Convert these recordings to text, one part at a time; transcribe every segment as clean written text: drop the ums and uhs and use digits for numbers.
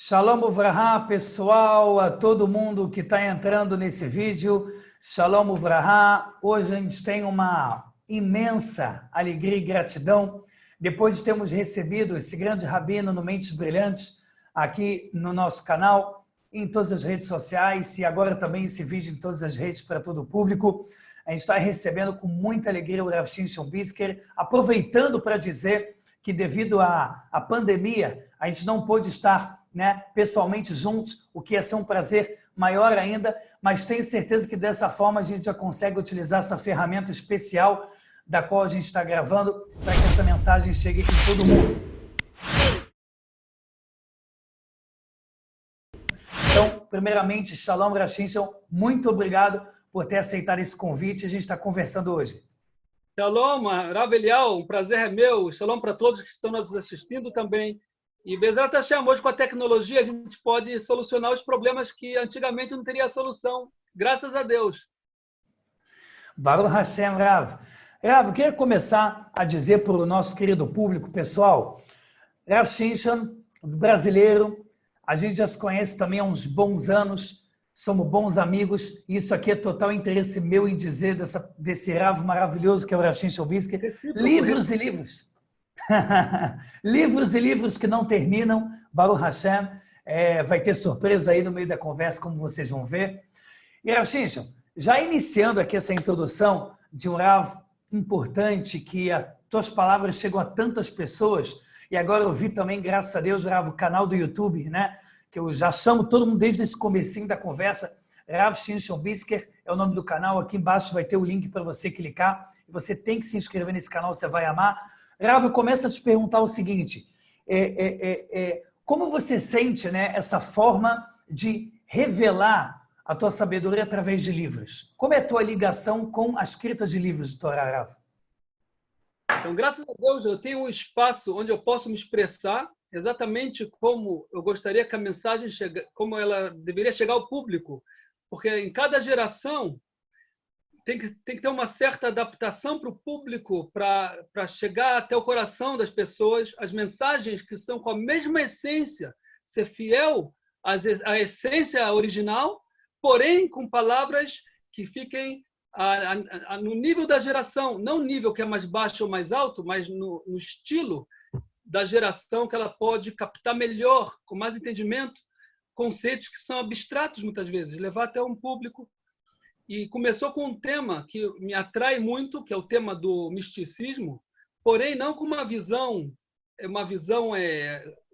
Shalom Uvraha, pessoal, a todo mundo que está entrando nesse vídeo. Shalom Uvraha. Hoje a gente tem uma imensa alegria e gratidão depois de termos recebido esse grande rabino no Mentes Brilhantes aqui no nosso canal, em todas as redes sociais e agora também esse vídeo em todas as redes para todo o público. A gente está recebendo com muita alegria o Rav Shimshon Brisker, aproveitando para dizer que devido à pandemia a gente não pôde estar pessoalmente juntos, o que ia ser um prazer maior ainda, mas tenho certeza que dessa forma a gente já consegue utilizar essa ferramenta especial da qual a gente está gravando para que essa mensagem chegue em todo mundo. Então, primeiramente, Shalom Rav Shimshon, muito obrigado por ter aceitado esse convite. A gente está conversando hoje. Shalom, Rav Eliel, um prazer é meu. Shalom para todos que estão nos assistindo também. E Bezerra Hashem, hoje com a tecnologia a gente pode solucionar os problemas que antigamente não teria solução, graças a Deus. Baruch Hashem, Rav. Rav, eu queria começar a dizer para o nosso querido público, pessoal, Rav Shimshon, brasileiro, a gente já se conhece também há uns bons anos, somos bons amigos, e isso aqui é total interesse meu em dizer desse Rav maravilhoso que é o Rav Shimshon Brisker. Livros e livros. Livros e livros que não terminam, Baruch Hashem, vai ter surpresa aí no meio da conversa, como vocês vão ver. E Rav Shimshon, já iniciando aqui essa introdução de um Rav importante, que as tuas palavras chegam a tantas pessoas, e agora eu vi também, graças a Deus, Rav, o canal do YouTube, que eu já chamo todo mundo desde esse comecinho da conversa, Rav Shimshon Brisker é o nome do canal, aqui embaixo vai ter o link para você clicar, e você tem que se inscrever nesse canal, você vai amar. Rav, eu começo a te perguntar o seguinte, como você sente essa forma de revelar a tua sabedoria através de livros? Como é a tua ligação com a escrita de livros de Torá, Rav? Então, graças a Deus, eu tenho um espaço onde eu posso me expressar exatamente como eu gostaria que a mensagem chegue, como ela deveria chegar ao público, porque em cada geração tem que ter uma certa adaptação para o público, para chegar até o coração das pessoas, as mensagens que são com a mesma essência, ser fiel à essência original, porém com palavras que fiquem no nível da geração, não nível que é mais baixo ou mais alto, mas no estilo da geração que ela pode captar melhor, com mais entendimento, conceitos que são abstratos muitas vezes, levar até um público. E começou com um tema que me atrai muito, que é o tema do misticismo, porém não com uma visão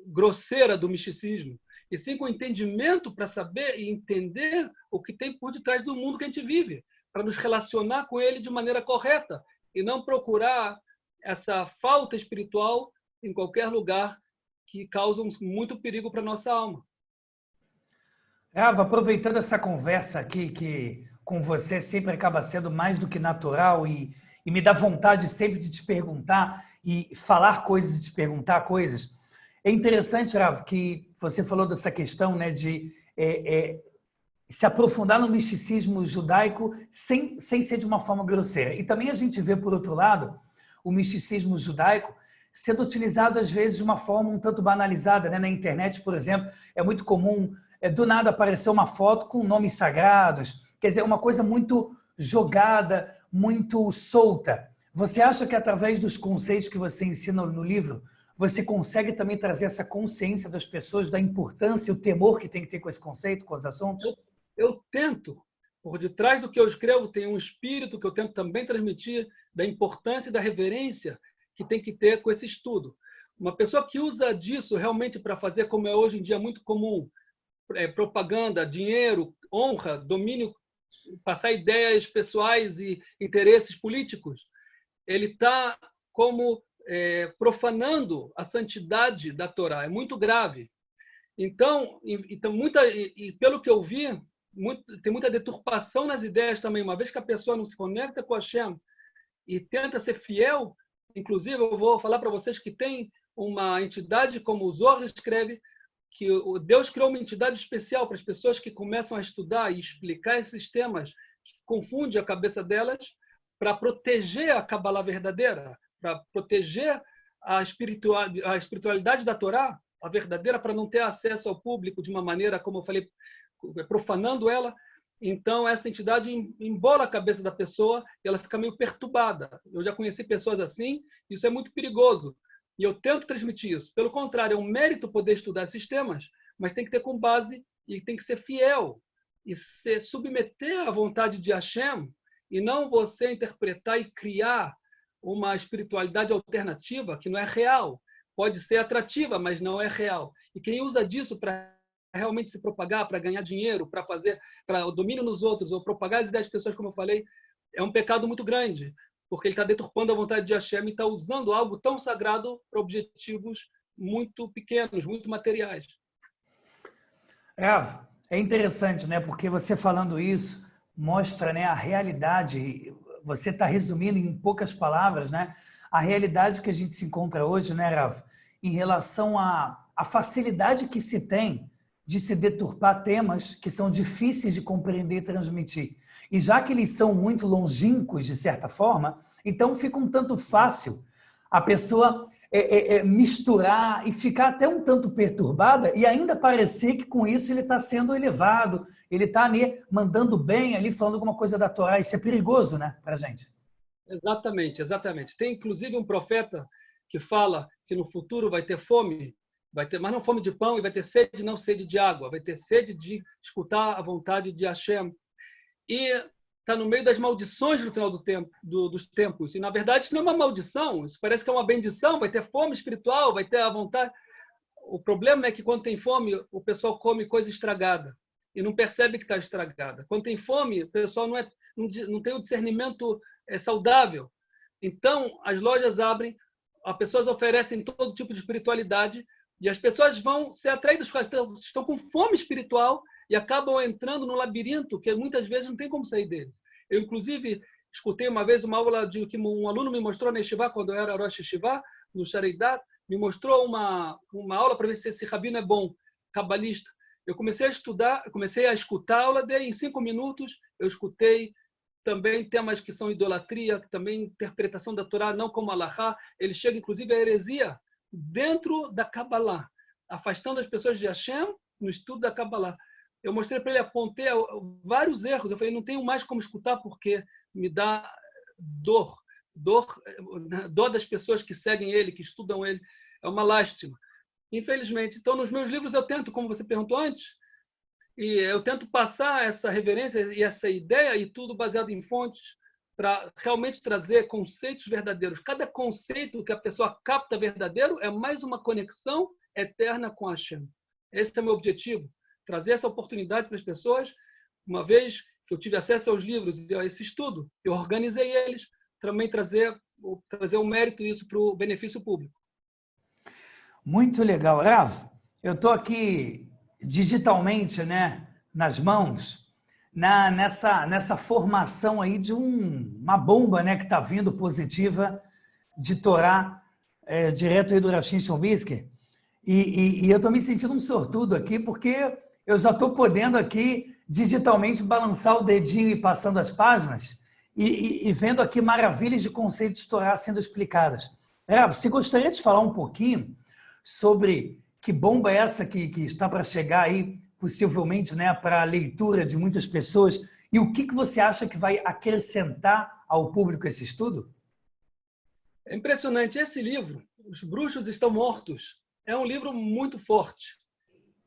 grosseira do misticismo, e sim com entendimento para saber e entender o que tem por detrás do mundo que a gente vive, para nos relacionar com ele de maneira correta e não procurar essa falta espiritual em qualquer lugar que causa muito perigo para a nossa alma. Rav, aproveitando essa conversa aqui, que com você sempre acaba sendo mais do que natural e me dá vontade sempre de te perguntar e falar coisas e te perguntar coisas. É interessante, Rav, que você falou dessa questão de se aprofundar no misticismo judaico sem ser de uma forma grosseira. E também a gente vê, por outro lado, o misticismo judaico sendo utilizado, às vezes, de uma forma um tanto banalizada. Na internet, por exemplo, é muito comum, do nada, aparecer uma foto com nomes sagrados. Quer dizer, uma coisa muito jogada, muito solta. Você acha que, através dos conceitos que você ensina no livro, você consegue também trazer essa consciência das pessoas da importância e o temor que tem que ter com esse conceito, com os assuntos? Eu tento. Por detrás do que eu escrevo tem um espírito que eu tento também transmitir da importância e da reverência que tem que ter com esse estudo. Uma pessoa que usa disso realmente para fazer, como é hoje em dia muito comum, propaganda, dinheiro, honra, domínio, passar ideias pessoais e interesses políticos, ele está como profanando a santidade da Torá. É muito grave. Então pelo que eu vi, tem muita deturpação nas ideias também. Uma vez que a pessoa não se conecta com a Hashem e tenta ser fiel, inclusive eu vou falar para vocês que tem uma entidade, como o Zohar escreve, que Deus criou uma entidade especial para as pessoas que começam a estudar e explicar esses temas, que confunde a cabeça delas, para proteger a Kabbalah verdadeira, para proteger a espiritualidade da Torá, a verdadeira, para não ter acesso ao público de uma maneira, como eu falei, profanando ela. Então, essa entidade embola a cabeça da pessoa e ela fica meio perturbada. Eu já conheci pessoas assim, isso é muito perigoso. E eu tento transmitir isso. Pelo contrário, é um mérito poder estudar sistemas, mas tem que ter com base e tem que ser fiel e se submeter à vontade de Hashem e não você interpretar e criar uma espiritualidade alternativa que não é real. Pode ser atrativa, mas não é real. E quem usa disso para realmente se propagar, para ganhar dinheiro, para o domínio nos outros, ou propagar as ideias das pessoas, como eu falei, é um pecado muito grande, porque ele está deturpando a vontade de Hashem e está usando algo tão sagrado para objetivos muito pequenos, muito materiais. Rav, é interessante, né? Porque você falando isso mostra, né, a realidade. Você está resumindo em poucas palavras, né? A realidade que a gente se encontra hoje, né, Rav? Em relação à facilidade que se tem de se deturpar temas que são difíceis de compreender e transmitir. E já que eles são muito longínquos, de certa forma, então fica um tanto fácil a pessoa misturar e ficar até um tanto perturbada e ainda parecer que com isso ele está sendo elevado, ele está ali mandando bem, ali falando alguma coisa da Torá. Isso é perigoso, né, para a gente? Exatamente, exatamente. Tem inclusive um profeta que fala que no futuro vai ter fome, mas não fome de pão, e vai ter sede, não sede de água, vai ter sede de escutar a vontade de Hashem. E está no meio das maldições no final dos tempos. E, na verdade, isso não é uma maldição, isso parece que é uma bendição, vai ter fome espiritual, vai ter a vontade. O problema é que, quando tem fome, o pessoal come coisa estragada e não percebe que está estragada. Quando tem fome, o pessoal não tem o discernimento saudável. Então, as lojas abrem, as pessoas oferecem todo tipo de espiritualidade e as pessoas vão ser atraídas porque estão com fome espiritual e acabam entrando no labirinto que muitas vezes não tem como sair deles. Eu, inclusive, escutei uma vez uma aula que um aluno me mostrou na Yeshiva, quando eu era Rosh Yeshiva, no Shareidat, me mostrou uma aula para ver se esse rabino é bom, cabalista. Eu comecei a estudar, comecei a escutar a aula dele, em 5 minutos eu escutei também temas que são idolatria, também interpretação da Torá, não como Alahá. Ele chega, inclusive, à heresia dentro da Kabbalah, afastando as pessoas de Hashem no estudo da Kabbalah. Eu mostrei para ele, apontei vários erros. Eu falei, não tenho mais como escutar porque me dá dor das pessoas que seguem ele, que estudam ele. É uma lástima. Infelizmente. Então, nos meus livros eu tento, como você perguntou antes, e eu tento passar essa reverência e essa ideia, e tudo baseado em fontes, para realmente trazer conceitos verdadeiros. Cada conceito que a pessoa capta verdadeiro é mais uma conexão eterna com Hashem. Esse é o meu objetivo, trazer essa oportunidade para as pessoas. Uma vez que eu tive acesso aos livros e a esse estudo, eu organizei eles, também trazer o mérito disso para o benefício público. Muito legal. Rav, eu estou aqui digitalmente, né, nas mãos, nessa formação aí de uma bomba, né, que está vindo positiva de Torá, direto aí do Rav Shimshon Brisker. E eu estou me sentindo um sortudo aqui, porque eu já estou podendo aqui digitalmente balançar o dedinho e passando as páginas e vendo aqui maravilhas de conceitos de Torá sendo explicadas. Rav, você gostaria de falar um pouquinho sobre que bomba é essa que está para chegar aí, possivelmente, né, para a leitura de muitas pessoas, e o que você acha que vai acrescentar ao público esse estudo? É impressionante. Esse livro, Os Bruxos Estão Mortos, é um livro muito forte.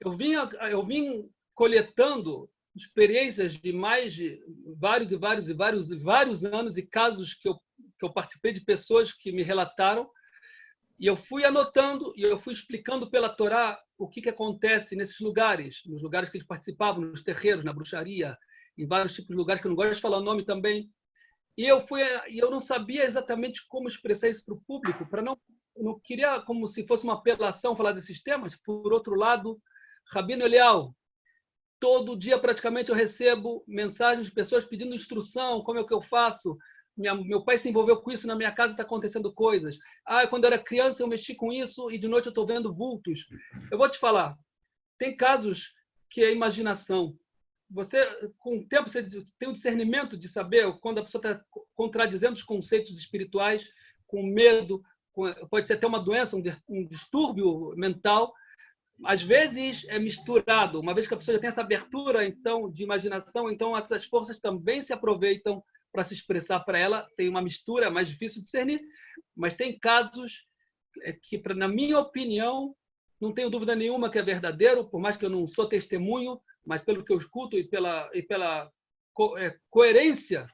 Eu vim coletando experiências de mais de vários anos e casos que eu participei de pessoas que me relataram. E eu fui anotando e eu fui explicando pela Torá o que acontece nesses lugares, nos lugares que eles participavam, nos terreiros, na bruxaria, em vários tipos de lugares, que eu não gosto de falar o nome também. E eu não sabia exatamente como expressar isso para o público, eu não queria, como se fosse uma apelação, falar desses temas. Por outro lado, Rabino Elial, todo dia praticamente eu recebo mensagens de pessoas pedindo instrução, como é que eu faço. Meu pai se envolveu com isso, na minha casa está acontecendo coisas. Quando eu era criança eu mexi com isso e de noite eu estou vendo vultos. Eu vou te falar, tem casos que é imaginação. Você, com o tempo, você tem o discernimento de saber quando a pessoa está contradizendo os conceitos espirituais, com medo, pode ser até uma doença, um distúrbio mental. às vezes é misturado. Uma vez que a pessoa já tem essa abertura então de imaginação, então essas forças também se aproveitam para se expressar para ela. Tem uma mistura, é mais difícil de discernir, mas tem casos que, na minha opinião, não tenho dúvida nenhuma que é verdadeiro, por mais que eu não sou testemunho, mas pelo que eu escuto e pela coerência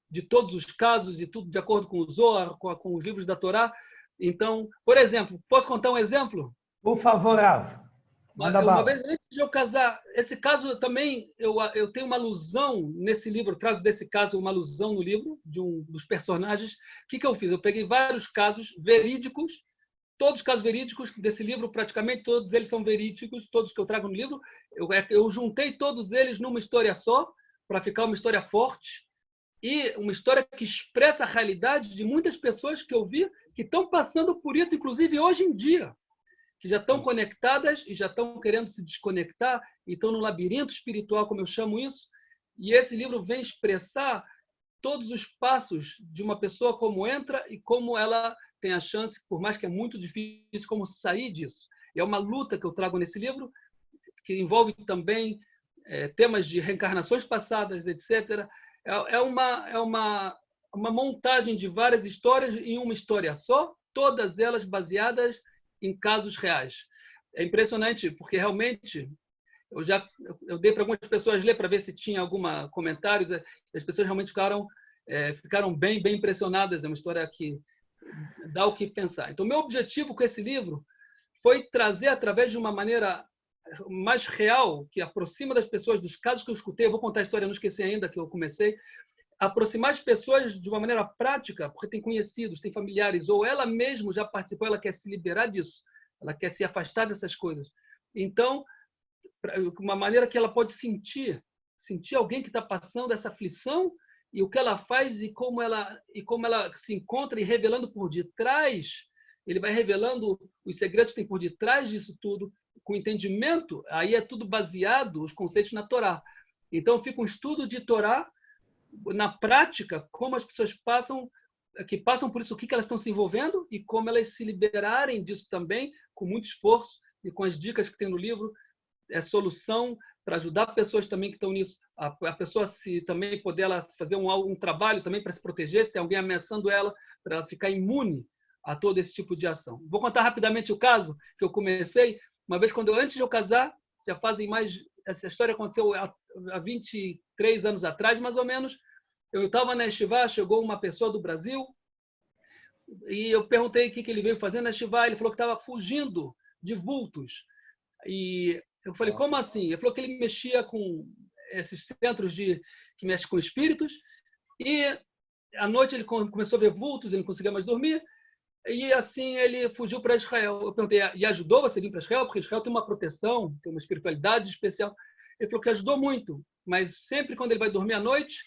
de todos os casos e tudo de acordo com o Zohar, com os livros da Torá. Então, por exemplo, posso contar um exemplo? Por favor, Rav, manda Uma bala. vez antes de eu casar, esse caso também, eu tenho uma alusão nesse livro, eu trazo desse caso uma alusão no livro, de um dos personagens. O que eu fiz? Eu peguei vários casos verídicos, todos os casos verídicos desse livro, praticamente todos eles são verídicos, todos que eu trago no livro. Eu juntei todos eles numa história só, para ficar uma história forte, e uma história que expressa a realidade de muitas pessoas que eu vi que estão passando por isso, inclusive hoje em dia, que já estão conectadas e já estão querendo se desconectar, e estão no labirinto espiritual, como eu chamo isso. E esse livro vem expressar todos os passos de uma pessoa, como entra e como ela tem a chance, por mais que é muito difícil, como sair disso. E é uma luta que eu trago nesse livro, que envolve também temas de reencarnações passadas, etc. É uma montagem de várias histórias em uma história só, todas elas baseadas em casos reais. É impressionante, porque realmente eu dei para algumas pessoas ler para ver se tinha algum comentários, as pessoas realmente ficaram bem impressionadas. É uma história que dá o que pensar. Então, meu objetivo com esse livro foi trazer, através de uma maneira mais real, que aproxima das pessoas dos casos que eu escutei. Eu vou contar a história, não esqueci ainda que eu comecei, aproximar as pessoas de uma maneira prática, porque tem conhecidos, tem familiares, ou ela mesma já participou, ela quer se liberar disso, ela quer se afastar dessas coisas. Então, uma maneira que ela pode sentir alguém que está passando essa aflição, e o que ela faz e como ela se encontra, e revelando por detrás, ele vai revelando os segredos que tem por detrás disso tudo, com entendimento. Aí é tudo baseado, os conceitos, na Torá. Então fica um estudo de Torá, na prática, como as pessoas passam por isso, o que elas estão se envolvendo e como elas se liberarem disso também, com muito esforço e com as dicas que tem no livro. É solução para ajudar pessoas também que estão nisso, a pessoa se também poder ela fazer um trabalho também para se proteger, se tem alguém ameaçando ela, para ela ficar imune a todo esse tipo de ação. Vou contar rapidamente o caso que eu comecei. Uma vez, antes de eu casar, já fazem essa história aconteceu há 23 anos atrás, mais ou menos. Eu estava na Yeshiva, chegou uma pessoa do Brasil, e eu perguntei o que ele veio fazer na Yeshiva. Ele falou que estava fugindo de vultos. E eu falei, como assim? Ele falou que ele mexia com esses centros que mexem com espíritos, e à noite ele começou a ver vultos, ele não conseguia mais dormir, e assim ele fugiu para Israel. Eu perguntei, e ajudou você a vir para Israel? Porque Israel tem uma proteção, tem uma espiritualidade especial. Ele falou que ajudou muito, mas sempre quando ele vai dormir à noite,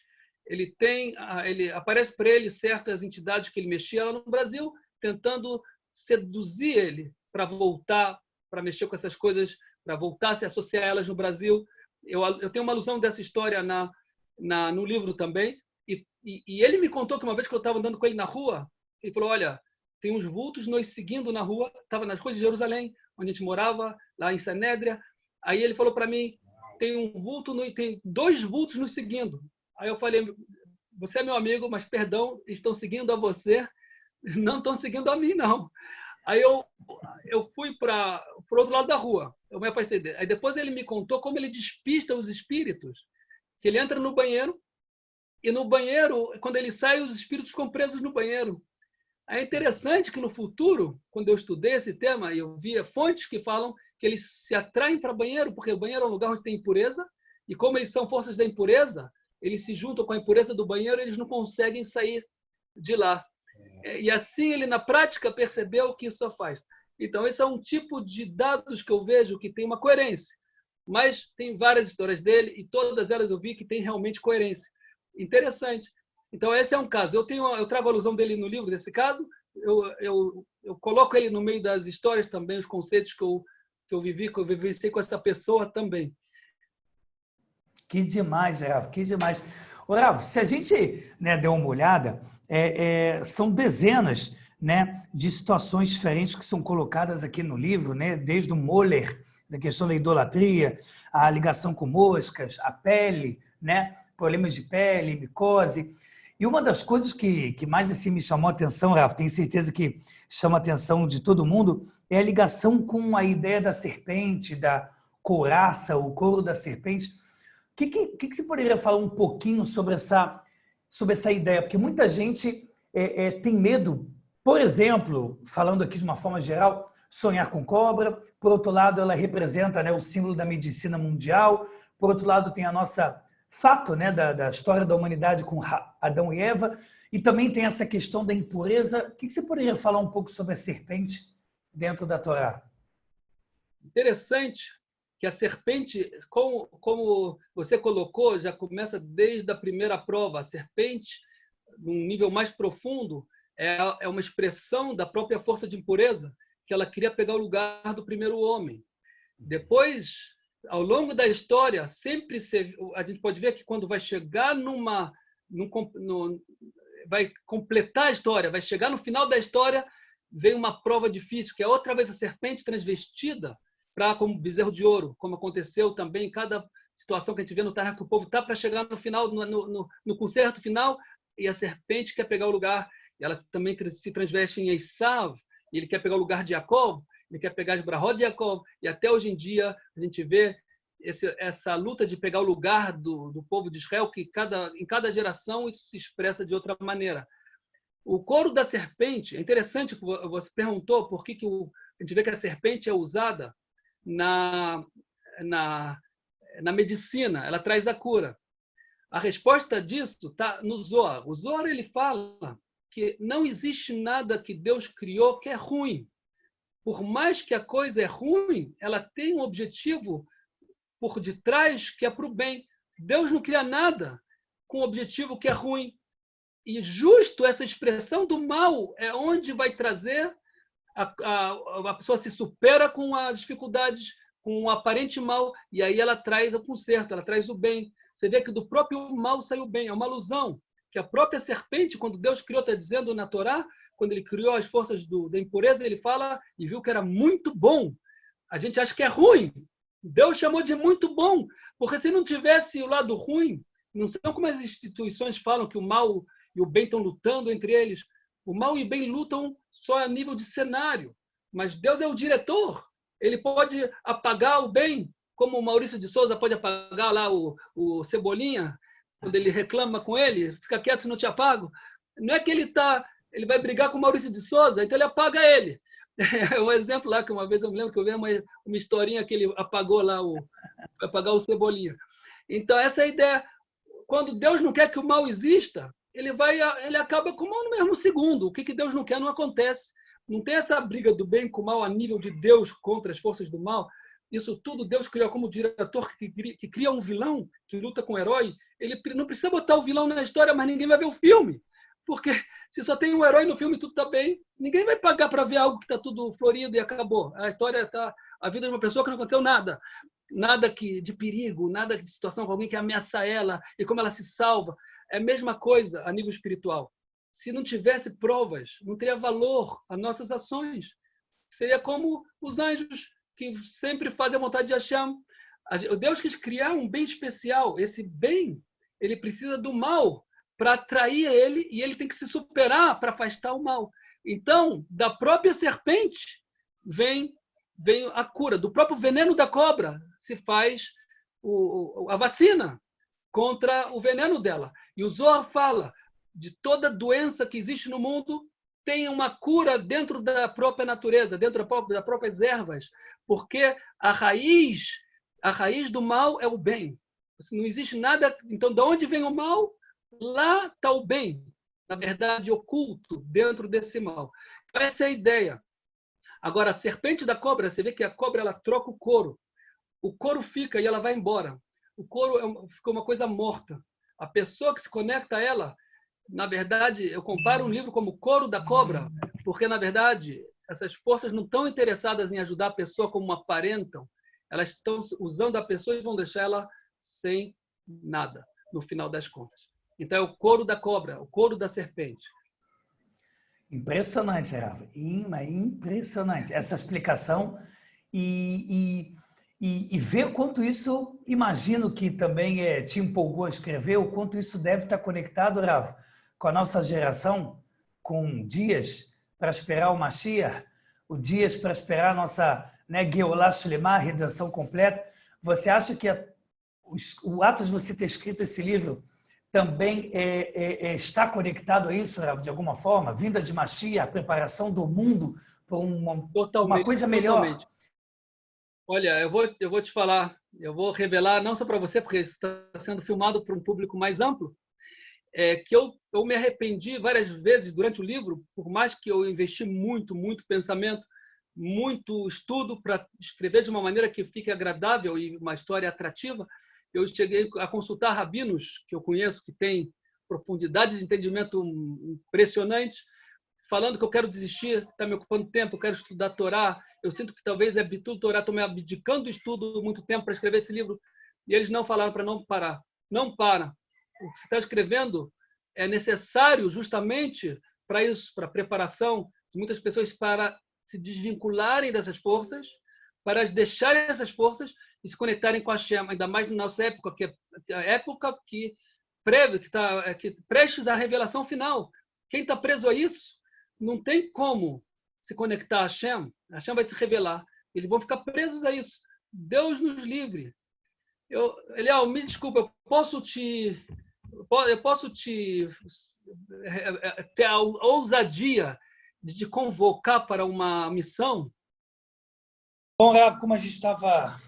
ele aparece para ele certas entidades que ele mexia lá no Brasil, tentando seduzir ele para voltar, para mexer com essas coisas, para voltar a se associar a elas no Brasil. Eu tenho uma alusão dessa história no livro também. E ele me contou que uma vez que eu estava andando com ele na rua, ele falou, olha, tem uns vultos nos seguindo na rua, estava nas ruas de Jerusalém, onde a gente morava, lá em Sanédria. Aí ele falou para mim, tem 2 vultos nos seguindo. Aí eu falei, você é meu amigo, mas perdão, estão seguindo a você, não estão seguindo a mim, não. Aí eu fui para o outro lado da rua, eu me afastei dele. Aí depois ele me contou como ele despista os espíritos, que ele entra no banheiro, e no banheiro, quando ele sai, os espíritos ficam presos no banheiro. É interessante que no futuro, quando eu estudei esse tema, eu via fontes que falam que eles se atraem para banheiro, porque o banheiro é um lugar onde tem impureza, e como eles são forças da impureza, eles se juntam com a impureza do banheiro e eles não conseguem sair de lá. E assim ele, na prática, percebeu que isso faz. Então, esse é um tipo de dados que eu vejo que tem uma coerência. Mas tem várias histórias dele e todas elas eu vi que tem realmente coerência. Interessante. Então, esse é um caso. Eu trago a alusão dele no livro, desse caso. Eu coloco ele no meio das histórias também, os conceitos que eu vivenciei com essa pessoa também. Que demais, Rav, que demais. Ô, Rav, se a gente, né, der uma olhada, são dezenas, né, de situações diferentes que são colocadas aqui no livro, né, desde o Moller, da questão da idolatria, a ligação com moscas, a pele, né? Problemas de pele, micose. E uma das coisas que mais assim, me chamou a atenção, Rafa, tenho certeza que chama a atenção de todo mundo, é a ligação com a ideia da serpente, da couraça, o couro da serpente. O que você poderia falar um pouquinho sobre essa ideia? Porque muita gente tem medo, por exemplo, falando aqui de uma forma geral, sonhar com cobra. Por outro lado, ela representa, né, o símbolo da medicina mundial. Por outro lado, tem a nossa fato, né, da história da humanidade com Adão e Eva. E também tem essa questão da impureza. O que você poderia falar um pouco sobre a serpente dentro da Torá? Interessante que a serpente, como você colocou, já começa desde a primeira prova. A serpente, num nível mais profundo, é uma expressão da própria força de impureza, que ela queria pegar o lugar do primeiro homem. Depois, ao longo da história, sempre a gente pode ver que quando vai chegar vai completar a história, vai chegar no final da história, vem uma prova difícil, que é outra vez a serpente transvestida como bezerro de ouro, como aconteceu também em cada situação que a gente vê no Tanakh, que o povo está para chegar no final, no concerto final, e a serpente quer pegar o lugar, e ela também se transveste em Esav, e ele quer pegar o lugar de Jacob, ele quer pegar as brahot de Jacob, e até hoje em dia a gente vê essa luta de pegar o lugar do povo de Israel, que em cada geração isso se expressa de outra maneira. O couro da serpente, é interessante que você perguntou por que a gente vê que a serpente é usada na medicina, ela traz a cura. A resposta disso está no Zohar. O Zohar ele fala que não existe nada que Deus criou que é ruim. Por mais que a coisa é ruim, ela tem um objetivo por detrás que é para o bem. Deus não cria nada com um objetivo que é ruim. E justo essa expressão do mal é onde vai trazer a pessoa se supera com as dificuldades, com o aparente mal, e aí ela traz o conserto, ela traz o bem. Você vê que do próprio mal saiu o bem. É uma alusão que a própria serpente, quando Deus criou, está dizendo na Torá, quando ele criou as forças da impureza, ele fala e viu que era muito bom. A gente acha que é ruim. Deus chamou de muito bom, porque se não tivesse o lado ruim, não sei como as instituições falam que o mal e o bem estão lutando entre eles. O mal e o bem lutam só a nível de cenário, mas Deus é o diretor. Ele pode apagar o bem, como o Maurício de Souza pode apagar lá o Cebolinha, quando ele reclama com ele, fica quieto se não te apago. Não é que ele vai brigar com o Maurício de Souza, então ele apaga ele. É um exemplo lá que uma vez eu me lembro que eu vi uma historinha que ele apagou lá, apagar o Cebolinha. Então essa é a ideia. Quando Deus não quer que o mal exista, ele acaba com o mal no mesmo segundo. O que Deus não quer não acontece. Não tem essa briga do bem com o mal a nível de Deus contra as forças do mal. Isso tudo Deus criou como diretor que cria um vilão, que luta com o herói. Ele não precisa botar o vilão na história, mas ninguém vai ver o filme. Porque se só tem um herói no filme e tudo está bem, ninguém vai pagar para ver algo que está tudo florido e acabou. A história está a vida de uma pessoa que não aconteceu nada. Nada de perigo, nada de situação com alguém que ameaça ela e como ela se salva. É a mesma coisa a nível espiritual. Se não tivesse provas, não teria valor às nossas ações. Seria como os anjos que sempre fazem a vontade de Hashem. Deus quis criar um bem especial. Esse bem, ele precisa do mal para atrair ele e ele tem que se superar para afastar o mal. Então, da própria serpente vem a cura. Do próprio veneno da cobra se faz a vacina contra o veneno dela. E o Zohar fala de toda doença que existe no mundo tem uma cura dentro da própria natureza, dentro das próprias ervas, porque a raiz do mal é o bem. Não existe nada. Então, de onde vem o mal? Lá está o bem, na verdade, oculto dentro desse mal. Essa é a ideia. Agora, a serpente da cobra, você vê que a cobra ela troca o couro. O couro fica e ela vai embora. O couro fica uma coisa morta. A pessoa que se conecta a ela, na verdade, eu comparo um livro como o couro da cobra, porque, na verdade, essas forças não estão interessadas em ajudar a pessoa como aparentam. Elas estão usando a pessoa e vão deixar ela sem nada, no final das contas. Então, é o couro da cobra, o couro da serpente. Impressionante, Rafa. Impressionante essa explicação. E e ver o quanto isso, imagino que também te empolgou a escrever, o quanto isso deve estar conectado, Rav, com a nossa geração, com dias para esperar o Mashiach, o dias para esperar a nossa, né, Geulah Shlemah, redenção completa. Você acha que o ato de você ter escrito esse livro também está conectado a isso, Rav, de alguma forma? Vinda de Mashiach, a preparação do mundo para uma coisa melhor? Totalmente. Olha, eu vou te falar, eu vou revelar, não só para você, porque isso está sendo filmado para um público mais amplo, que eu me arrependi várias vezes durante o livro, por mais que eu investi muito pensamento, muito estudo para escrever de uma maneira que fique agradável e uma história atrativa, eu cheguei a consultar rabinos que eu conheço, que têm profundidade de entendimento impressionante, falando que eu quero desistir, está me ocupando tempo, eu quero estudar Torá, eu sinto que talvez é Bitul Torá, estou me abdicando do estudo muito tempo para escrever esse livro, e eles não falaram para não parar. Não para. O que você está escrevendo é necessário justamente para isso, para a preparação de muitas pessoas para se desvincularem dessas forças, para deixarem essas forças e se conectarem com a Hashem, ainda mais na nossa época, que é a época que está prestes à revelação final. Quem está preso a isso não tem como se conectar a Hashem. A Hashem vai se revelar. Eles vão ficar presos a isso. Deus nos livre. Eliel, me desculpa, eu posso ter a ousadia de te convocar para uma missão? Bom, Rav, como a gente estava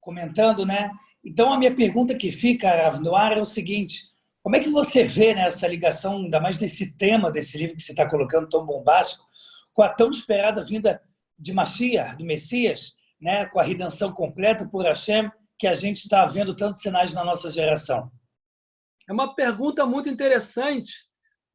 comentando, né? Então, a minha pergunta que fica, Rav, no ar é o seguinte: como é que você vê, né, essa ligação, ainda mais desse tema desse livro que você está colocando tão bombástico, com a tão esperada vinda de Mashiach, do Messias, né, com a redenção completa por Hashem, que a gente está vendo tantos sinais na nossa geração? É uma pergunta muito interessante,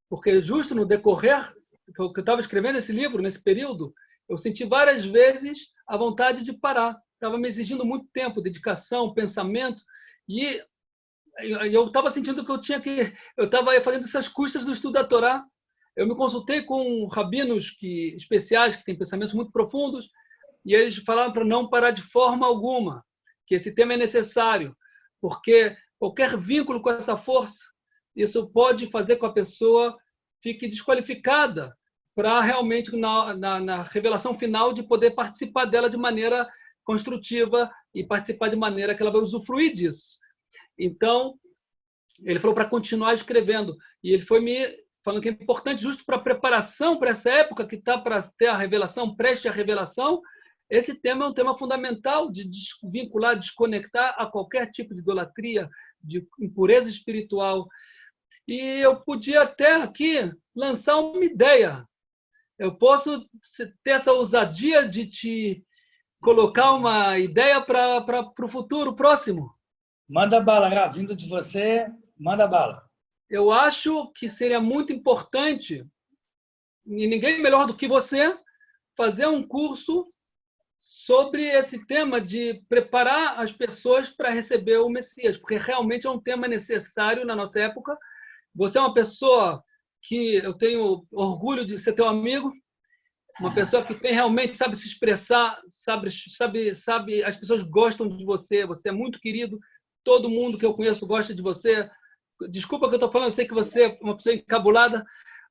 porque justo no decorrer que eu estava escrevendo esse livro, nesse período, eu senti várias vezes a vontade de parar. Estava me exigindo muito tempo, dedicação, pensamento, e eu estava sentindo que eu estava fazendo essas custas do estudo da Torá. Eu me consultei com rabinos especiais, que têm pensamentos muito profundos, e eles falaram para não parar de forma alguma, que esse tema é necessário, porque qualquer vínculo com essa força, isso pode fazer com que a pessoa fique desqualificada para realmente, na revelação final, de poder participar dela de maneira construtiva e participar de maneira que ela vai usufruir disso. Então, ele falou para continuar escrevendo. E ele foi me falando que é importante, justo para a preparação para essa época que está para ter a revelação, preste a revelação. Esse tema é um tema fundamental de desvincular, desconectar a qualquer tipo de idolatria, de impureza espiritual. E eu podia até aqui lançar uma ideia. Eu posso ter essa ousadia de te colocar uma ideia para o futuro próximo. Manda bala, Rav, vindo de você, manda bala. Eu acho que seria muito importante, e ninguém melhor do que você, fazer um curso sobre esse tema de preparar as pessoas para receber o Messias, porque realmente é um tema necessário na nossa época. Você é uma pessoa que eu tenho orgulho de ser teu amigo, uma pessoa que realmente sabe se expressar, sabe, as pessoas gostam de você, você é muito querido, todo mundo que eu conheço gosta de você. Desculpa que eu estou falando, eu sei que você é uma pessoa encabulada,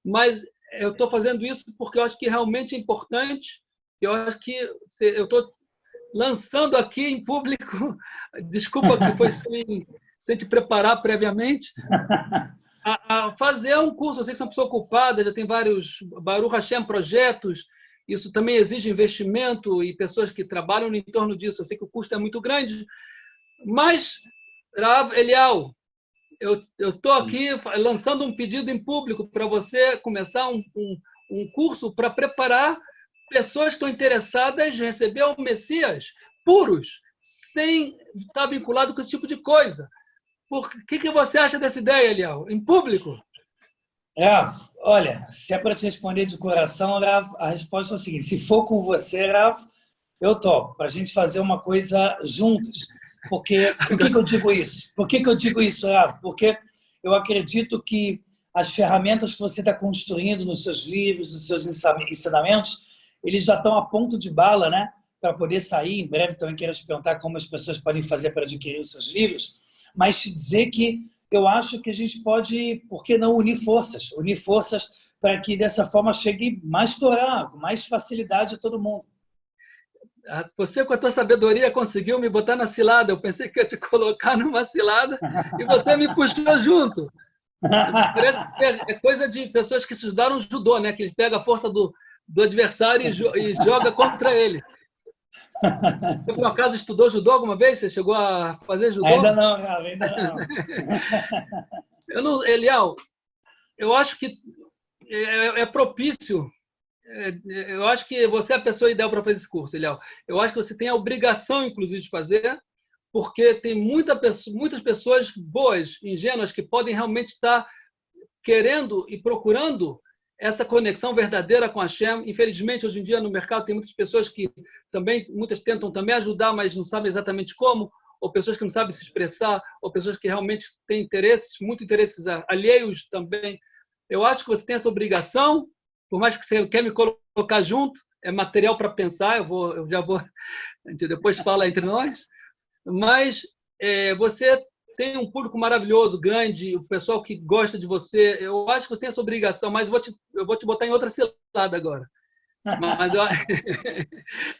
mas eu estou fazendo isso porque eu acho que realmente é importante. Eu acho que eu estou lançando aqui em público, desculpa que foi sem te preparar previamente, a fazer um curso. Eu sei que você é uma pessoa ocupada, já tem vários Baruch Hashem projetos, isso também exige investimento e pessoas que trabalham no entorno disso. Eu sei que o custo é muito grande, mas, Rav Eliel, eu estou aqui lançando um pedido em público para você começar um curso para preparar pessoas que estão interessadas em receber o Messias puros, sem estar vinculado com esse tipo de coisa. O que você acha dessa ideia, Eliel? Em público? Rav, olha, se é para te responder de coração, Rav, a resposta é o seguinte: se for com você, Rav, eu topo, para a gente fazer uma coisa juntos. Porque, por que eu digo isso? Por que eu digo isso, Rav? Porque eu acredito que as ferramentas que você está construindo nos seus livros, nos seus ensinamentos, eles já estão a ponto de bala, né? para poder sair. Em breve também quero te perguntar como as pessoas podem fazer para adquirir os seus livros, mas te dizer que eu acho que a gente pode, por que não unir forças para que dessa forma chegue mais Torá, com mais facilidade a todo mundo. Você, com a tua sabedoria, conseguiu me botar na cilada. Eu pensei que ia te colocar numa cilada e você me puxou junto. Parece que é coisa de pessoas que estudaram judô, né? Que ele pega a força do adversário e joga contra ele. Você, por acaso, estudou judô alguma vez? Você chegou a fazer judô? Ainda não, Rafa, ainda não. Eu não, Elial, eu acho que é propício. Eu acho que você é a pessoa ideal para fazer esse curso, Elial. Eu acho que você tem a obrigação, inclusive, de fazer, porque tem muitas pessoas boas, ingênuas, que podem realmente estar querendo e procurando essa conexão verdadeira com a Hashem. Infelizmente, hoje em dia, no mercado, tem muitas pessoas que também, muitas tentam também ajudar, mas não sabem exatamente como, ou pessoas que não sabem se expressar, ou pessoas que realmente têm interesses, muitos interesses alheios também. Eu acho que você tem essa obrigação, por mais que você quer me colocar junto, é material para pensar, eu já vou, a gente depois fala entre nós, mas você tem um público maravilhoso, grande, o pessoal que gosta de você. Eu acho que você tem essa obrigação, mas eu vou te botar em outra cilada agora. Mas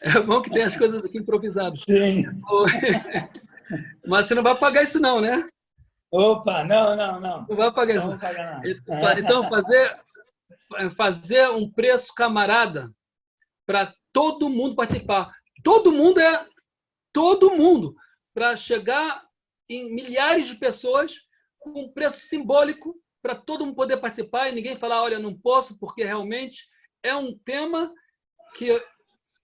é bom que tem as coisas aqui improvisadas. Sim. Mas você não vai pagar isso não, né? Opa, não. Não vai pagar Não isso. vou pagar Então, nada. fazer um preço camarada para todo mundo participar. Todo mundo, para chegar em milhares de pessoas com um preço simbólico para todo mundo poder participar e ninguém falar, olha, não posso, porque realmente é um tema que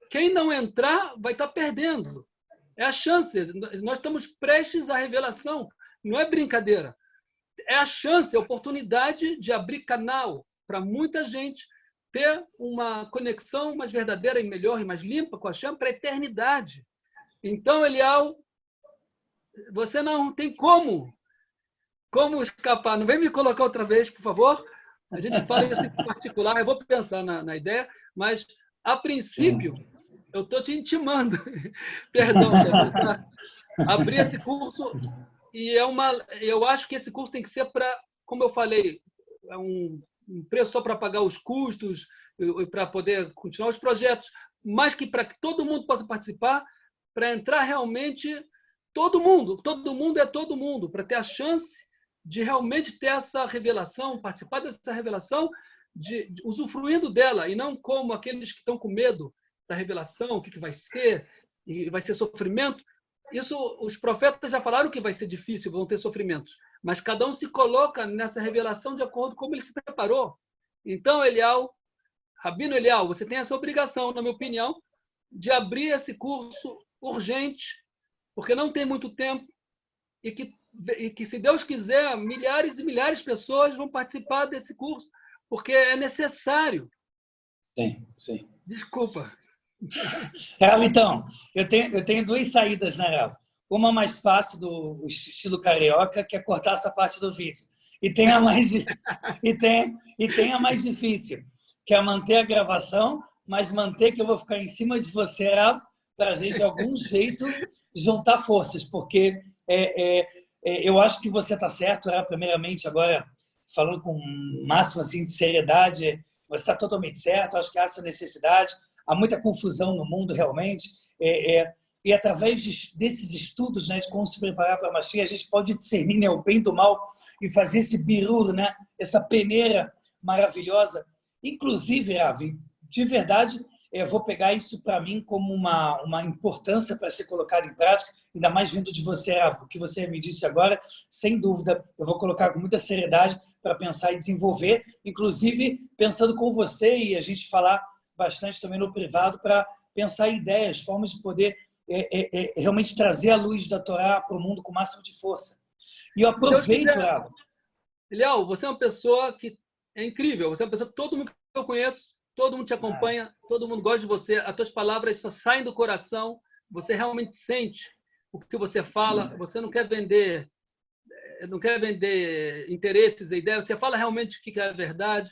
quem não entrar vai estar perdendo. É a chance. Nós estamos prestes à revelação. Não é brincadeira. É a chance, a oportunidade de abrir canal para muita gente ter uma conexão mais verdadeira e melhor e mais limpa com a Hashem para a eternidade. Então, Elial, você não tem como escapar. Não vem me colocar outra vez, por favor. A gente fala isso em particular, eu vou pensar na ideia, mas, a princípio, Sim. eu estou te intimando, perdão, para abrir esse curso. E eu acho que esse curso tem que ser para, como eu falei, um preço só para pagar os custos e para poder continuar os projetos, mas que para que todo mundo possa participar, para entrar realmente todo mundo é todo mundo, para ter a chance de realmente ter essa revelação, participar dessa revelação, de usufruindo dela, e não como aqueles que estão com medo da revelação, o que vai ser, e vai ser sofrimento. Isso, os profetas já falaram que vai ser difícil, vão ter sofrimentos, mas cada um se coloca nessa revelação de acordo com como ele se preparou. Então, Elial, Rabino Elial, você tem essa obrigação, na minha opinião, de abrir esse curso urgente, porque não tem muito tempo, e que, se Deus quiser, milhares e milhares de pessoas vão participar desse curso, porque é necessário. Sim. Desculpa. Então, eu tenho duas saídas, né, Rafa? Uma mais fácil, do estilo carioca, que é cortar essa parte do vídeo. E tem a mais difícil, que é manter a gravação, mas manter que eu vou ficar em cima de você, Rafa, para a gente, de algum jeito, juntar forças, porque eu acho que você está certo, Rafa, primeiramente, agora, falando com o máximo assim, de seriedade, você está totalmente certo, acho que há essa necessidade. Há muita confusão no mundo, realmente, e através desses estudos, né, de como se preparar para a Mashiach, a gente pode discernir, né, o bem do mal e fazer esse birur, né, essa peneira maravilhosa. Inclusive, Ravi, de verdade, eu vou pegar isso para mim como uma importância para ser colocado em prática, ainda mais vindo de você, Ravi, o que você me disse agora, sem dúvida, eu vou colocar com muita seriedade para pensar e desenvolver, inclusive pensando com você e a gente falar bastante também no privado para pensar em ideias, formas de poder realmente trazer a luz da Torá para o mundo com o máximo de força. E eu aproveito, Rafa. Eliel, você é uma pessoa que é incrível, você é uma pessoa que todo mundo que eu conheço, todo mundo te acompanha, todo mundo gosta de você, as tuas palavras só saem do coração, você realmente sente o que você fala, você não quer vender interesses e ideias, você fala realmente o que é a verdade.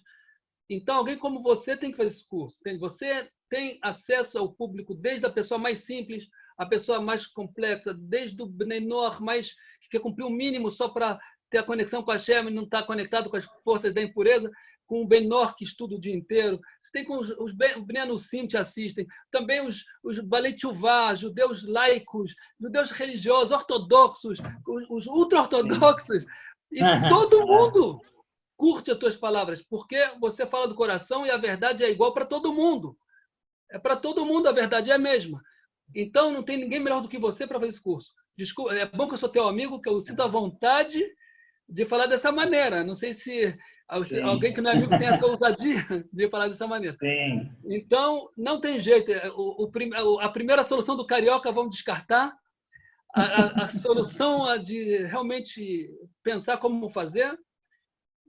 Então, alguém como você tem que fazer esse curso. Você tem acesso ao público, desde a pessoa mais simples, a pessoa mais complexa, desde o menor mais que quer cumprir o mínimo só para ter a conexão com a Hashem e não estar conectado com as forças da impureza, com o menor que estuda o dia inteiro. Você tem com os Bnei Anusim te assistem, também os Balei Tchuvá, judeus laicos, judeus religiosos, ortodoxos, os ultra-ortodoxos, e todo mundo curte as tuas palavras, porque você fala do coração e a verdade é igual para todo mundo. É para todo mundo, a verdade é a mesma. Então, não tem ninguém melhor do que você para fazer esse curso. Desculpa, é bom que eu sou teu amigo, que eu sinto a vontade de falar dessa maneira. Não sei se Sim. alguém que não é amigo tem essa ousadia de falar dessa maneira. Sim. Então, não tem jeito. A primeira solução do carioca vamos descartar. A solução de realmente pensar como fazer,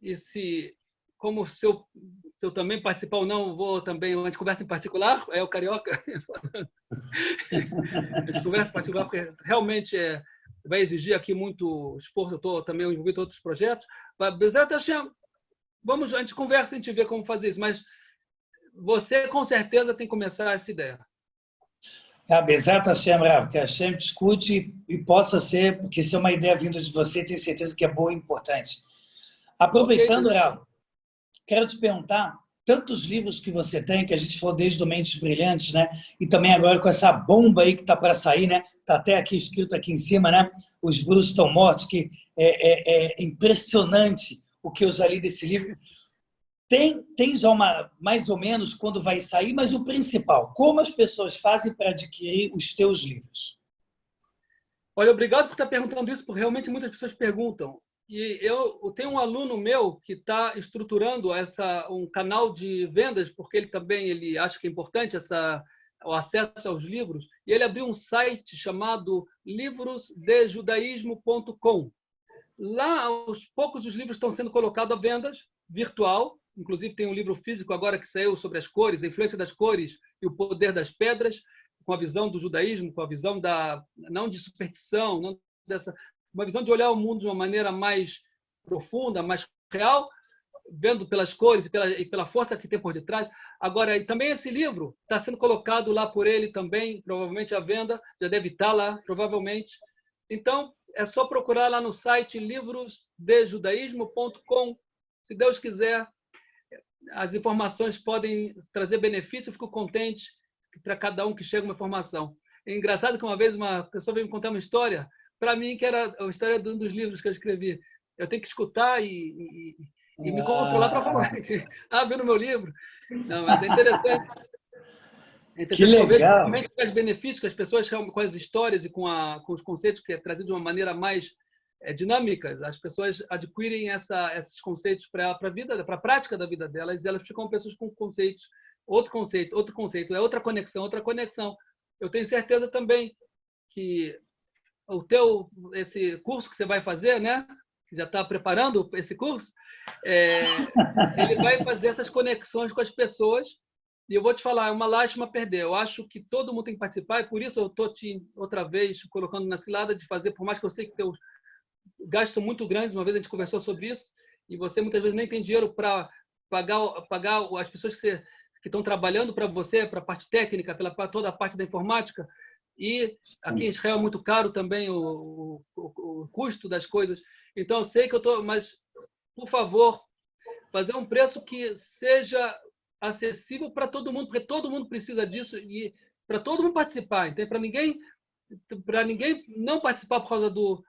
e como se eu também participar ou não, vou também, a gente conversa em particular, é o carioca. A gente conversa em particular, porque realmente vai exigir aqui muito esforço. Eu estou também envolvido em outros projetos. Bezerra Hashem, a gente conversa, a gente vê como fazer isso, mas você com certeza tem que começar essa ideia. Bezerra Hashem, Rav, que a Hashem discute e possa ser, porque se é uma ideia vinda de você, tenho certeza que é boa e importante. Aproveitando, Okay, Rav, quero te perguntar, tantos livros que você tem, que a gente falou desde o Mentes Brilhantes, né? E também agora com essa bomba aí que está para sair, né? Está até aqui escrito aqui em cima, né? Os Brutos Estão Mortos, que é impressionante o que eu já li desse livro. Tem já mais ou menos quando vai sair, mas o principal, como as pessoas fazem para adquirir os teus livros? Olha, obrigado por estar perguntando isso, porque realmente muitas pessoas perguntam. E eu tenho um aluno meu que está estruturando um canal de vendas, porque ele acha que é importante o acesso aos livros, e ele abriu um site chamado livrosdejudaísmo.com. Lá, aos poucos, os livros estão sendo colocados à venda, virtual. Inclusive, tem um livro físico agora que saiu sobre as cores, a influência das cores e o poder das pedras, com a visão do judaísmo, com a visão não de superstição, não uma visão de olhar o mundo de uma maneira mais profunda, mais real, vendo pelas cores e pela força que tem por detrás. Agora, e também esse livro está sendo colocado lá por ele também, provavelmente à venda, já deve estar lá, provavelmente. Então, é só procurar lá no site livrosdejudaísmo.com. Se Deus quiser, as informações podem trazer benefício. Eu fico contente para cada um que chega uma informação. É engraçado que uma vez uma pessoa veio me contar uma história, para mim, que era a história de um dos livros que eu escrevi. Eu tenho que escutar e me controlar para falar. Viu no meu livro? Não, mas é interessante. Que legal! Eu vejo realmente os benefícios que as pessoas, com as histórias e com os conceitos que é trazido de uma maneira mais dinâmica, as pessoas adquirem esses conceitos para a vida, para a prática da vida delas, e elas ficam pessoas com conceitos, outro conceito, é outra conexão. Eu tenho certeza também que esse curso que você vai fazer, né? Que já está preparando esse curso, ele vai fazer essas conexões com as pessoas. E eu vou te falar, é uma lástima perder. Eu acho que todo mundo tem que participar, e por isso eu estou outra vez colocando na cilada de fazer, por mais que eu sei que teus gastos são muito grandes, uma vez a gente conversou sobre isso, e você muitas vezes nem tem dinheiro para pagar as pessoas que estão trabalhando para você, para a parte técnica, para toda a parte da informática. E aqui em Israel é muito caro também o custo das coisas. Então, eu sei que eu estou... Mas, por favor, fazer um preço que seja acessível para todo mundo, porque todo mundo precisa disso e para todo mundo participar. Então, para ninguém não participar por causa do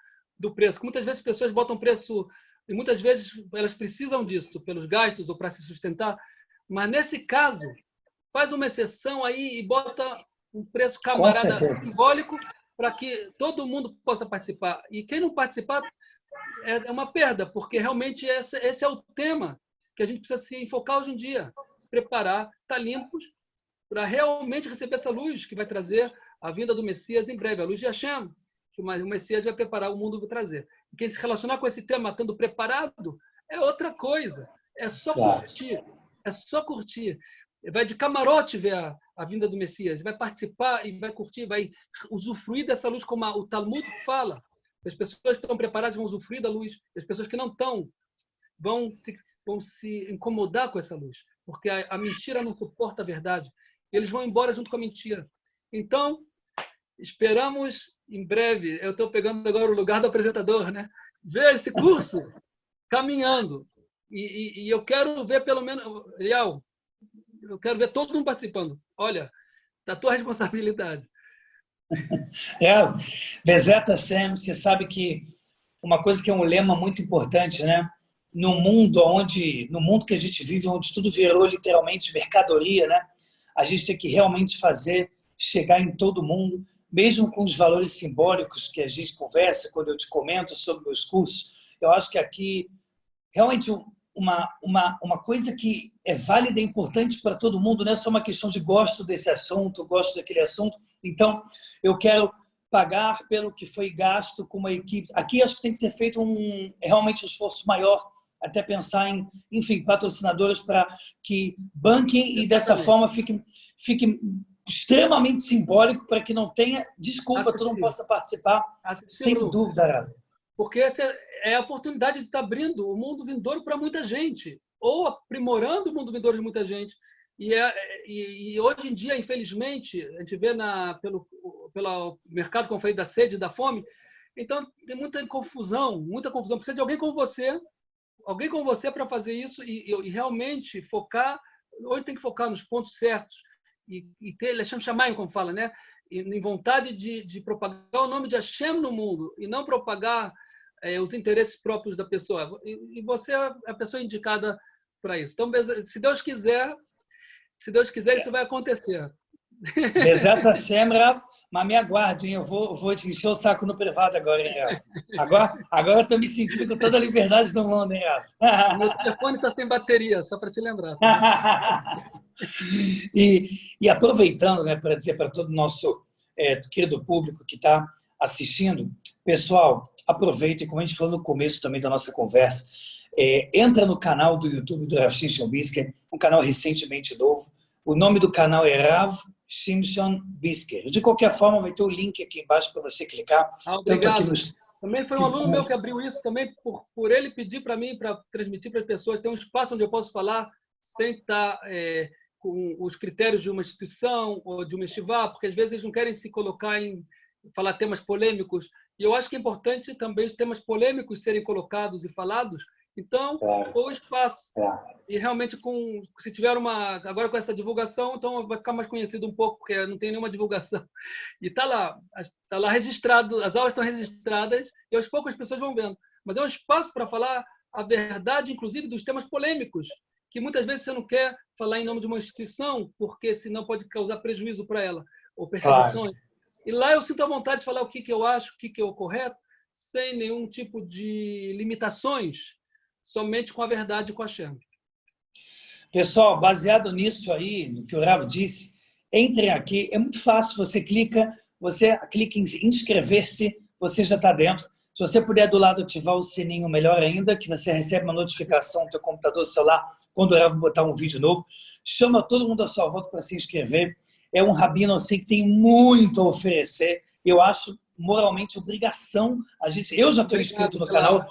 preço. Muitas vezes as pessoas botam preço, e muitas vezes elas precisam disso, pelos gastos ou para se sustentar. Mas, nesse caso, faz uma exceção aí e bota um preço camarada simbólico para que todo mundo possa participar. E quem não participar é uma perda, porque realmente esse é o tema que a gente precisa se enfocar hoje em dia. Se preparar, estar limpos, para realmente receber essa luz que vai trazer a vinda do Messias em breve, a luz de Hashem, que o Messias vai preparar, o mundo vai trazer. E quem se relacionar com esse tema estando preparado é outra coisa. É só curtir. É só curtir. Vai de camarote ver a vinda do Messias, vai participar e vai curtir, vai usufruir dessa luz, como o Talmud fala. As pessoas que estão preparadas vão usufruir da luz, as pessoas que não estão vão se incomodar com essa luz, porque a mentira não suporta a verdade. eles vão embora junto com a mentira. Então, esperamos em breve, eu estou pegando agora o lugar do apresentador, né? Ver esse curso caminhando. E eu quero ver pelo menos, Liel, eu quero ver todo mundo participando. Olha, da tua responsabilidade. Bezerra Hashem, você sabe que uma coisa que é um lema muito importante, né? No mundo que a gente vive, onde tudo virou literalmente mercadoria, né? A gente tem que realmente fazer chegar em todo mundo, mesmo com os valores simbólicos que a gente conversa, quando eu te comento sobre meus cursos. Eu acho que aqui, realmente, uma coisa que é válida e importante para todo mundo, não é só uma questão de gosto desse assunto, gosto daquele assunto. Então, eu quero pagar pelo que foi gasto com uma equipe. Aqui acho que tem que ser feito realmente um esforço maior, até pensar em, enfim, patrocinadores para que banquem e dessa forma fique extremamente simbólico para que não tenha desculpa, todo mundo possa participar, sem dúvida, Rafa. Porque essa é a oportunidade de estar abrindo o mundo vindouro para muita gente, ou aprimorando o mundo vindouro de muita gente. E hoje em dia, infelizmente, a gente vê pelo mercado, como eu falei, da sede e da fome, então tem muita confusão. Precisa de alguém como você para fazer isso e realmente focar. Hoje tem que focar nos pontos certos e ter Alexandre Shamayim, como fala, né? Em vontade de propagar o nome de Hashem no mundo e não propagar os interesses próprios da pessoa. E você é a pessoa indicada para isso. Então, se Deus quiser, isso vai acontecer. Bezerra Hashem, Rafa, mas me aguarde, hein? Eu vou te encher o saco no privado agora, hein, Rafa? Agora eu estou me sentindo com toda a liberdade do mundo, hein, Rafa? Meu telefone está sem bateria, só para te lembrar. E aproveitando, né, para dizer para todo o nosso querido público que está assistindo, pessoal, aproveitem, como a gente falou no começo também da nossa conversa, entra no canal do YouTube do Rav Shimshon Bisker, um canal recentemente novo. O nome do canal é Rav Shimshon Bisker. De qualquer forma, vai ter o link aqui embaixo para você clicar. Obrigado. Também foi um aluno meu que abriu isso, também por ele pedir para mim, para transmitir para as pessoas, ter um espaço onde eu posso falar sem estar com os critérios de uma instituição ou de uma estivá, porque às vezes eles não querem se colocar em falar temas polêmicos. E eu acho que é importante também os temas polêmicos serem colocados e falados. Então, o espaço. E realmente, se tiver agora com essa divulgação, então vai ficar mais conhecido um pouco, porque não tem nenhuma divulgação. E está lá registrado, as aulas estão registradas, e aos poucos as pessoas vão vendo. Mas é um espaço para falar a verdade, inclusive, dos temas polêmicos, que muitas vezes você não quer falar em nome de uma instituição, porque senão pode causar prejuízo para ela, ou perseguições. Claro. E lá eu sinto a vontade de falar o que eu acho, o que é o correto, sem nenhum tipo de limitações, somente com a verdade e com a Hashem. Pessoal, baseado nisso aí, no que o Rav disse, entrem aqui. É muito fácil, você clica em inscrever-se, você já está dentro. Se você puder do lado ativar o sininho, melhor ainda, que você recebe uma notificação no seu computador, celular, quando o Rav botar um vídeo novo. Chama todo mundo à sua volta para se inscrever. É um rabino assim que tem muito a oferecer. Eu acho moralmente obrigação. Eu já estou inscrito no canal.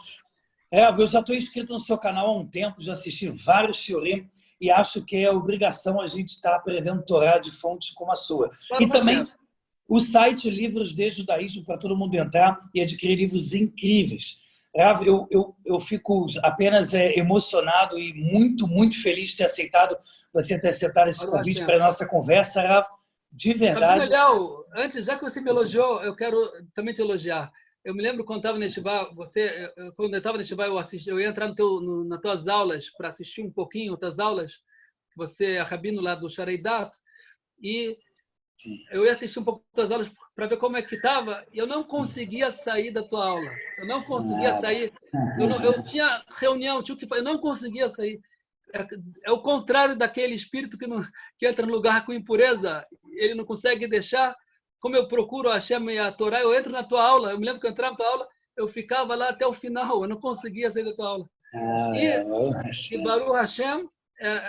Eu já estou inscrito no seu canal há um tempo, já assisti vários shiurim e acho que é obrigação a gente estar aprendendo Torá de fontes como a sua. E também o site Livros de Judaísmo para todo mundo entrar e adquirir livros incríveis. Rav, eu fico apenas emocionado e muito, muito feliz de ter aceitado esse convite para a nossa conversa, Rav. De verdade. Legal. Antes, já que você me elogiou, eu quero também te elogiar. Eu me lembro quando estava no Estivá, quando eu estava no Estivá, eu ia entrar nas tuas aulas para assistir um pouquinho outras aulas, você é rabino lá do Shareidat, e eu ia assistir um pouco das tuas aulas para ver como é que estava, e eu não conseguia sair da tua aula. Eu não conseguia sair. Eu tinha reunião, tinha o que fazer, eu não conseguia sair. É o contrário daquele espírito que entra no lugar com impureza, ele não consegue deixar. Como eu procuro a Hashem e a Torá, eu entro na tua aula. Eu me lembro que eu entrava na tua aula, eu ficava lá até o final, eu não conseguia sair da tua aula. E Baruch Hashem,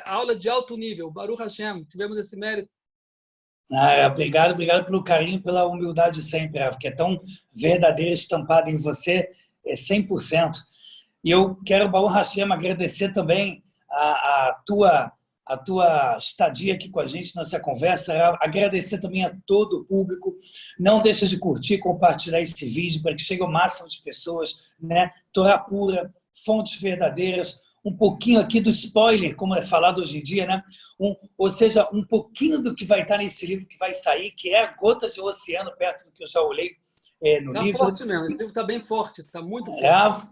a aula de alto nível. Baruch Hashem, tivemos esse mérito. Obrigado pelo carinho, pela humildade sempre, que é tão verdadeira, estampada em você, 100%. E eu quero, Baruch Hashem, agradecer também a tua a tua estadia aqui com a gente nessa conversa, Rav. Agradecer também a todo o público. Não deixa de curtir, compartilhar esse vídeo para que chegue ao máximo de pessoas, né? Torá pura, fontes verdadeiras, um pouquinho aqui do spoiler, como é falado hoje em dia, né? Ou seja, um pouquinho do que vai estar nesse livro que vai sair, que é Gotas de Oceano, perto do que eu já olhei no livro. Está forte mesmo, esse livro está bem forte, está muito forte. Rav,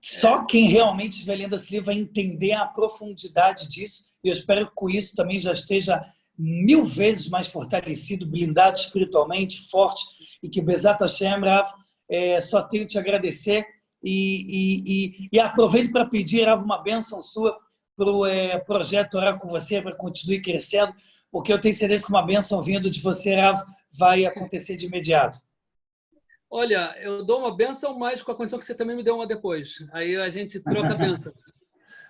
só quem realmente estiver lendo esse livro vai entender a profundidade disso, e eu espero que com isso também já esteja 1000 vezes mais fortalecido, blindado espiritualmente, forte, e que Bezat Hashem, Rav, só tenho te agradecer, e aproveito para pedir, Rav, uma bênção sua para o projeto Orar com você, para que continue crescendo, porque eu tenho certeza que uma bênção vindo de você, Rav, vai acontecer de imediato. Olha, eu dou uma bênção, mas com a condição que você também me dê uma depois. Aí a gente troca a bênção.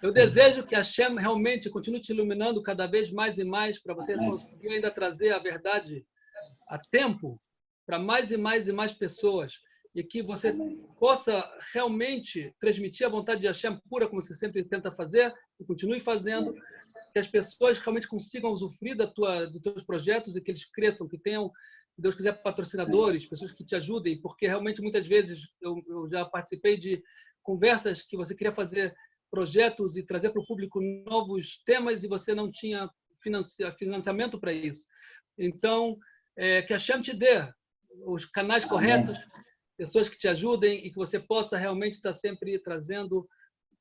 Eu desejo que a Hashem realmente continue te iluminando cada vez mais e mais para você conseguir ainda trazer a verdade a tempo para mais e mais e mais pessoas e que você possa realmente transmitir a vontade de Hashem pura, como você sempre tenta fazer, e continue fazendo, que as pessoas realmente consigam usufruir dos teus projetos e que eles cresçam, que tenham, se Deus quiser, patrocinadores, pessoas que te ajudem, porque realmente muitas vezes eu já participei de conversas que você queria fazer projetos e trazer para o público novos temas e você não tinha financiamento para isso. Então, que a Hashem te dê os canais corretos, pessoas que te ajudem e que você possa realmente estar sempre trazendo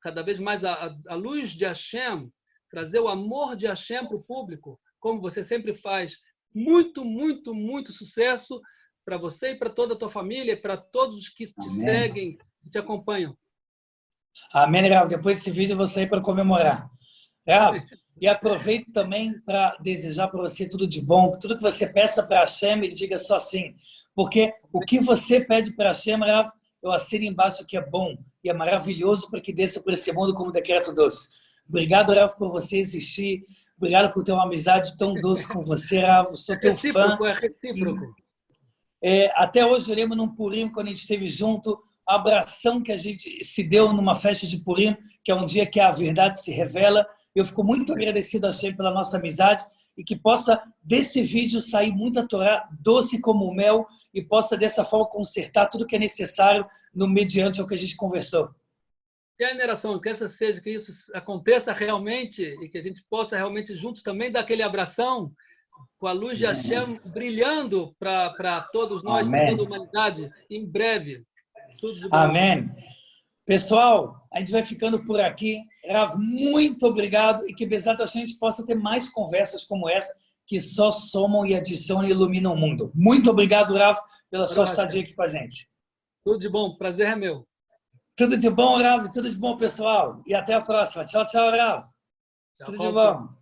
cada vez mais a luz de Hashem, trazer o amor de Hashem para o público, como você sempre faz. Muito, muito, muito sucesso para você e para toda a tua família, e para todos os que te seguem e te acompanham. Amém, Rav. Depois desse vídeo eu vou sair para comemorar. Rav, e aproveito também para desejar para você tudo de bom, tudo que você peça para Hashem, ele diga só sim. Porque o que você pede para Hashem, Rav, eu assino embaixo que é bom e é maravilhoso para que desça por esse mundo como decreto doce. Obrigado, Rav, por você existir. Obrigado por ter uma amizade tão doce com você, Rav. Sou teu fã. É recíproco. Até hoje eu lembro num Purim, quando a gente esteve junto, a abração que a gente se deu numa festa de Purim, que é um dia que a verdade se revela. Eu fico muito agradecido a Hashem pela nossa amizade e que possa desse vídeo sair muita Torá doce como o mel e possa dessa forma consertar tudo que é necessário no mediante ao que a gente conversou. Que a generação, que isso aconteça realmente e que a gente possa realmente juntos também dar aquele abração com a luz de Hashem brilhando para todos nós, para toda a humanidade, em breve. Tudo de bom. Amém. Pessoal, a gente vai ficando por aqui. Rav, muito obrigado e que Bezat Hashem a gente possa ter mais conversas como essa que só somam e adicionam e iluminam o mundo. Muito obrigado, Rav, pela sua estadia aqui com a gente. Tudo de bom. Prazer é meu. Tudo de bom, Rav. Tudo de bom, pessoal. E até a próxima. Tchau, tchau, Rav. Tchau, tudo de bom.